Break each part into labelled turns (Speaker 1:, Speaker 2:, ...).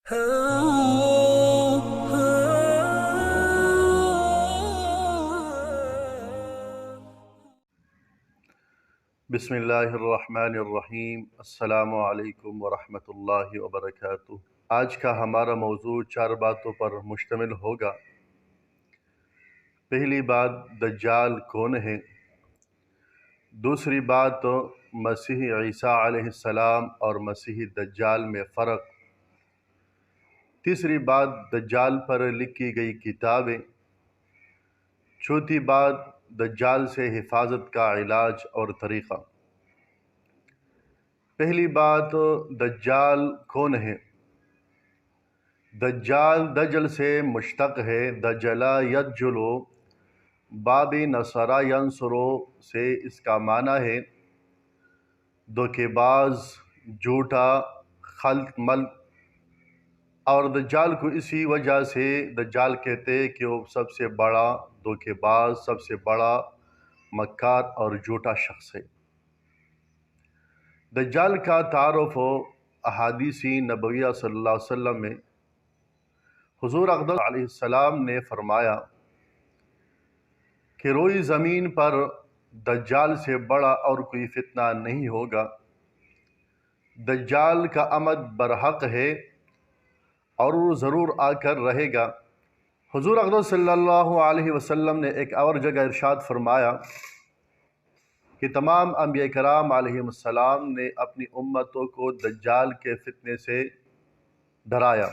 Speaker 1: بسم اللہ الرحمن الرحیم۔ السلام علیکم ورحمۃ اللہ وبرکاتہ۔ آج کا ہمارا موضوع 4 باتوں پر مشتمل ہوگا۔ پہلی بات، دجال کون ہے؟ دوسری بات، مسیح عیسیٰ علیہ السلام اور مسیح دجال میں فرق۔ تیسری بات، دجال پر لکھی گئی کتابیں۔ چوتھی بات، دجال سے حفاظت کا علاج اور طریقہ۔ پہلی بات، دجال کون ہے؟ دجال دجل سے مشتق ہے۔ دجلا یدجلو، باب نصرہ ینصرو سے اس کا معنی ہے دھوکے باز، جھوٹا، خلط ملط۔ اور دجال کو اسی وجہ سے دجال کہتے ہیں کہ وہ سب سے بڑا دھوکے باز، سب سے بڑا مکار اور جھوٹا شخص ہے۔ دجال کا تعارف احادیث نبویہ صلی اللہ علیہ وسلم میں حضور اقدس علیہ السلام نے فرمایا کہ روئی زمین پر دجال سے بڑا اور کوئی فتنہ نہیں ہوگا۔ دجال کا آمد برحق ہے اور وہ ضرور آ کر رہے گا۔ حضور اقدس صلی اللہ علیہ وسلم نے ایک اور جگہ ارشاد فرمایا کہ تمام انبیاء کرام علیہ السلام نے اپنی امتوں کو دجال کے فتنے سے ڈرایا،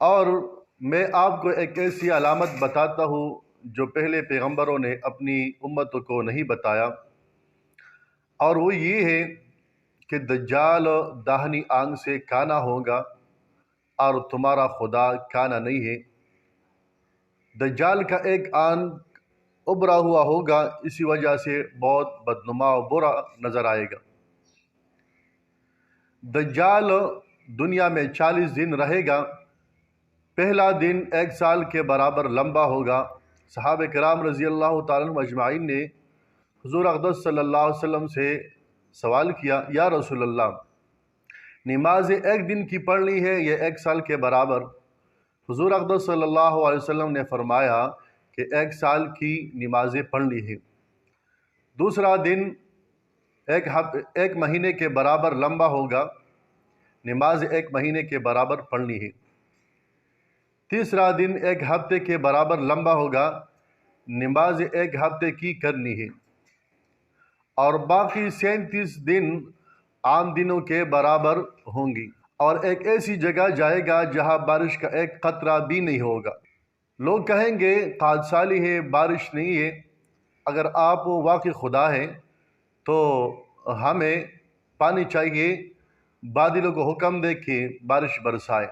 Speaker 1: اور میں آپ کو ایک ایسی علامت بتاتا ہوں جو پہلے پیغمبروں نے اپنی امتوں کو نہیں بتایا، اور وہ یہ ہے کہ دجال داہنی آنکھ سے کانا ہوگا اور تمہارا خدا کانا نہیں ہے۔ دجال کا ایک آنکھ ابھرا ہوا ہوگا، اسی وجہ سے بہت بدنما و برا نظر آئے گا۔ دجال دنیا میں 40 دن رہے گا۔ پہلا دن 1 سال کے برابر لمبا ہوگا۔ صحابہ کرام رضی اللہ تعالیٰ عنہم اجمعین نے حضور اقدس صلی اللہ علیہ وسلم سے سوال کیا، یا رسول اللہ، نماز 1 دن کی پڑھنی ہے یا 1 سال کے برابر؟ حضور اقدس صلی اللہ علیہ وسلم نے فرمایا کہ 1 سال کی نمازیں پڑھنی ہے۔ دوسرا دن 1 مہینے کے برابر لمبا ہوگا، نماز 1 مہینے کے برابر پڑھنی ہے۔ تیسرا دن 1 ہفتے کے برابر لمبا ہوگا، نماز 1 ہفتے کی کرنی ہے، اور باقی 37 دن عام دنوں کے برابر ہوں گی۔ اور ایک ایسی جگہ جائے گا جہاں بارش کا ایک قطرہ بھی نہیں ہوگا۔ لوگ کہیں گے قحط سالی ہے، بارش نہیں ہے۔ اگر آپ واقعی خدا ہیں تو ہمیں پانی چاہیے، بادلوں کو حکم دے کہ بارش برسائے،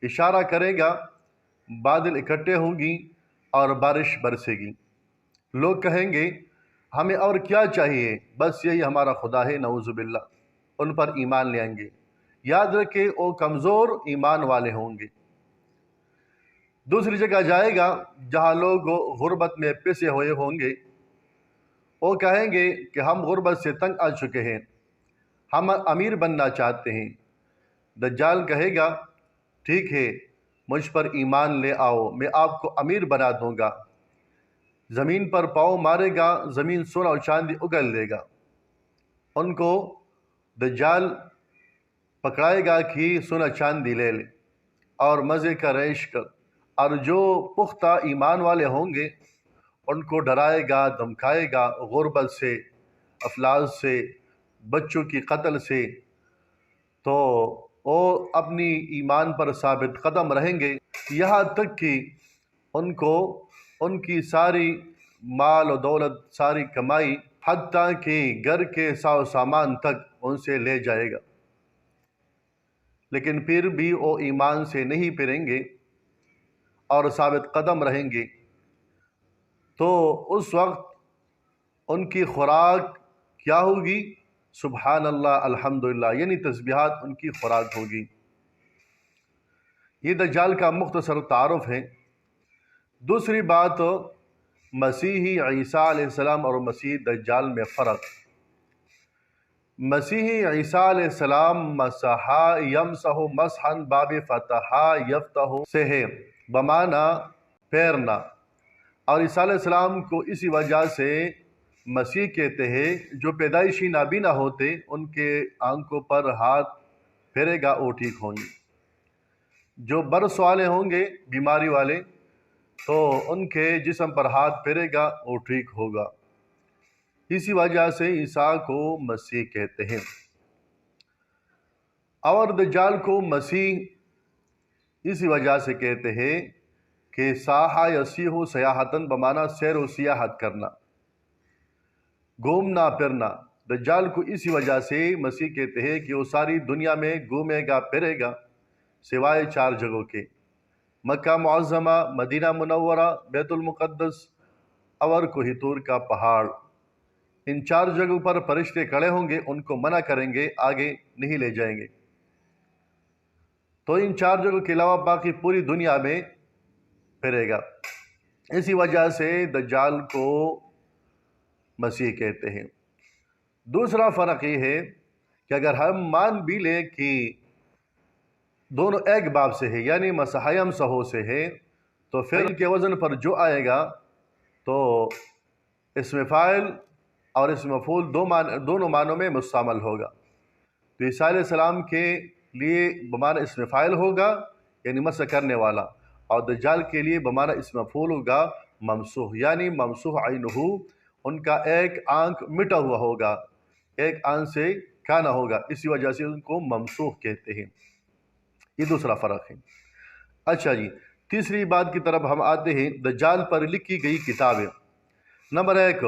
Speaker 1: اشارہ کرے گا، بادل اکٹھے ہوں گی اور بارش برسے گی۔ لوگ کہیں گے ہمیں اور کیا چاہیے، بس یہی ہمارا خدا ہے، نعوذ باللہ۔ ان پر ایمان لے آئیں گے۔ یاد رکھیں وہ کمزور ایمان والے ہوں گے۔ دوسری جگہ جائے گا جہاں لوگ غربت میں پھنسے ہوئے ہوں گے۔ وہ کہیں گے کہ ہم غربت سے تنگ آ چکے ہیں، ہم امیر بننا چاہتے ہیں۔ دجال کہے گا ٹھیک ہے، مجھ پر ایمان لے آؤ، میں آپ کو امیر بنا دوں گا۔ زمین پر پاؤں مارے گا، زمین سونا اور چاندی اگل دے گا۔ ان کو دجال پکڑائے گا کہ سونا چاندی لے لے اور مزے کا ریش کر، اور جو پختہ ایمان والے ہوں گے ان کو ڈرائے گا، دھمکائے گا، غربت سے، افلاس سے، بچوں کی قتل سے، تو وہ اپنی ایمان پر ثابت قدم رہیں گے، یہاں تک کہ ان کو ان کی ساری مال و دولت، ساری کمائی، حتیٰ کہ گھر کے ساز و سامان تک ان سے لے جائے گا۔ لیکن پھر بھی وہ ایمان سے نہیں پھریں گے اور ثابت قدم رہیں گے، تو اس وقت ان کی خوراک کیا ہوگی؟ سبحان اللہ، الحمدللہ، یعنی تسبیحات ان کی خوراک ہوگی۔ یہ دجال کا مختصر تعارف ہے۔ دوسری بات، مسیحی عیسیٰ علیہ السلام اور مسیح دجال میں فرق۔ مسیح عیسیٰ علیہ السلام مسحا یمسح مسحن باب فتحا یفتح سے ہے بمانا پھیرنا، اور عیسیٰ علیہ السلام کو اسی وجہ سے مسیح کہتے ہیں۔ جو پیدائشی نابینا ہوتے ان کے آنکھوں پر ہاتھ پھیرے گا وہ ٹھیک ہوں گے، جو برس والے ہوں گے بیماری والے تو ان کے جسم پر ہاتھ پھیرے گا وہ ٹھیک ہوگا، اسی وجہ سے عیسیٰ کو مسیح کہتے ہیں۔ اور دجال کو مسیح اسی وجہ سے کہتے ہیں کہ ساحا یسیح سیاحتاً بمانا سیر و سیاحت کرنا، گھومنا پھرنا۔ دجال کو اسی وجہ سے مسیح کہتے ہیں کہ وہ ساری دنیا میں گھومے گا پھرے گا سوائے 4 جگہوں کے، مکہ معظمہ، مدینہ منورہ، بیت المقدس اور کوہ طور کا پہاڑ۔ ان 4 جگہوں پر فرشتے کھڑے ہوں گے، ان کو منع کریں گے، آگے نہیں لے جائیں گے۔ تو ان 4 جگہوں کے علاوہ باقی پوری دنیا میں پھرے گا، اسی وجہ سے دجال کو مسیح کہتے ہیں۔ دوسرا فرق یہ ہے کہ اگر ہم مان بھی لیں کہ دونوں ایک باب سے ہے، یعنی مسح یمسح سے ہے، تو فعل کے وزن پر جو آئے گا تو اسم فاعل اور اسم مفعول دونوں معنوں میں مستعمل ہوگا۔ تو عیسیٰ علیہ السلام کے لیے بمعنی اسم فاعل ہوگا یعنی مسح کرنے والا، اور دجال کے لیے بمعنی اسم مفعول ہوگا ممسوح، یعنی ممسوح عینہ، ان کا ایک آنکھ مٹا ہوا ہوگا، ایک آنکھ سے کانا ہوگا، اسی وجہ سے ان کو ممسوح کہتے ہیں۔ یہ دوسرا فرق ہے۔ اچھا جی، تیسری بات کی طرف ہم آتے ہیں، دجال پر لکھی گئی کتابیں۔ نمبر 1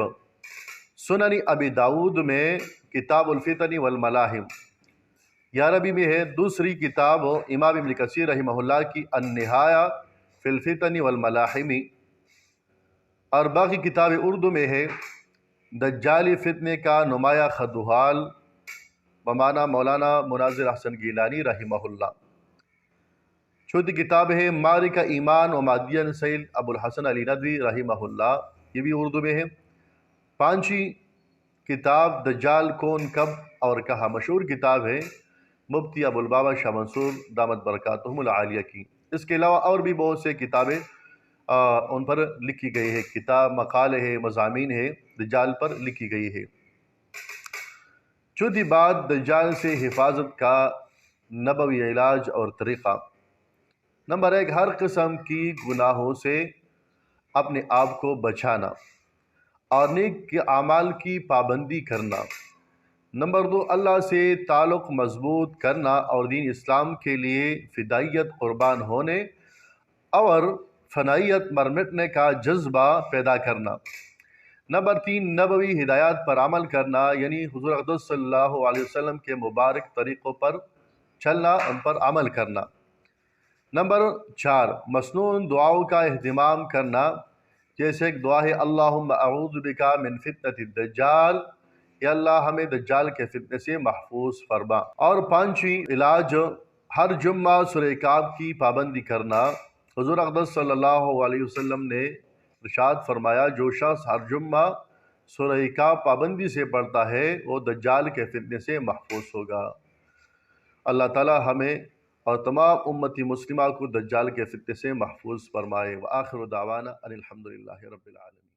Speaker 1: سنن ابی داؤد میں کتاب الفتن والملاحم، یہ عربی میں ہے۔ دوسری کتاب امام ابن کثیر رحمہ اللہ کی النہایہ فی الفتن والملاحم، اور باقی کتاب اردو میں ہے دجالی فتنے کا نمایاں خدوحال بمعنی مولانا مناظر احسن گیلانی رحمہ اللہ۔ چوتھی کتاب ہے معرکہ ایمان و مادین سیل ابو الحسن علی ندوی رحمہ اللہ، یہ بھی اردو میں ہے۔ 5ویں کتاب دجال کون کب اور کہاں، مشہور کتاب ہے مفتی ابو البابا شاہ منصور دامت برکاتہم العالیہ کی۔ اس کے علاوہ اور بھی بہت سے کتابیں ان پر لکھی گئی ہے، کتاب مقالے ہے، مضامین ہے، دجال پر لکھی گئی ہے۔ چوتھی بات دجال سے حفاظت کا نبوی علاج اور طریقہ۔ نمبر 1 ہر قسم کی گناہوں سے اپنے آپ کو بچانا اور نیک اعمال کی پابندی کرنا۔ نمبر 2 اللہ سے تعلق مضبوط کرنا اور دین اسلام کے لیے فدائیت قربان ہونے اور فنائیت مرمٹنے کا جذبہ پیدا کرنا۔ نمبر 3 نبوی ہدایات پر عمل کرنا، یعنی حضور اقدس صلی اللہ علیہ وسلم کے مبارک طریقوں پر چلنا، ان پر عمل کرنا۔ نمبر 4 مسنون دعاؤں کا اہتمام کرنا، جیسے ایک دعا ہے اللہم اعوذ بک من فتنۃ الدجال، یا اللہ ہمیں دجال کے فتنے سے محفوظ فرما۔ اور 5ویں علاج ہر جمعہ سورہ کہف کی پابندی کرنا۔ حضور اقدس صلی اللہ علیہ وسلم نے ارشاد فرمایا جو شخص ہر جمعہ سورہ کہف پابندی سے پڑھتا ہے وہ دجال کے فتنے سے محفوظ ہوگا۔ اللہ تعالی ہمیں اور تمام امتی مسلمہ کو دجال کے فتنے سے محفوظ فرمائے۔ وآخر دعوانا ان الحمدللہ رب العالمین۔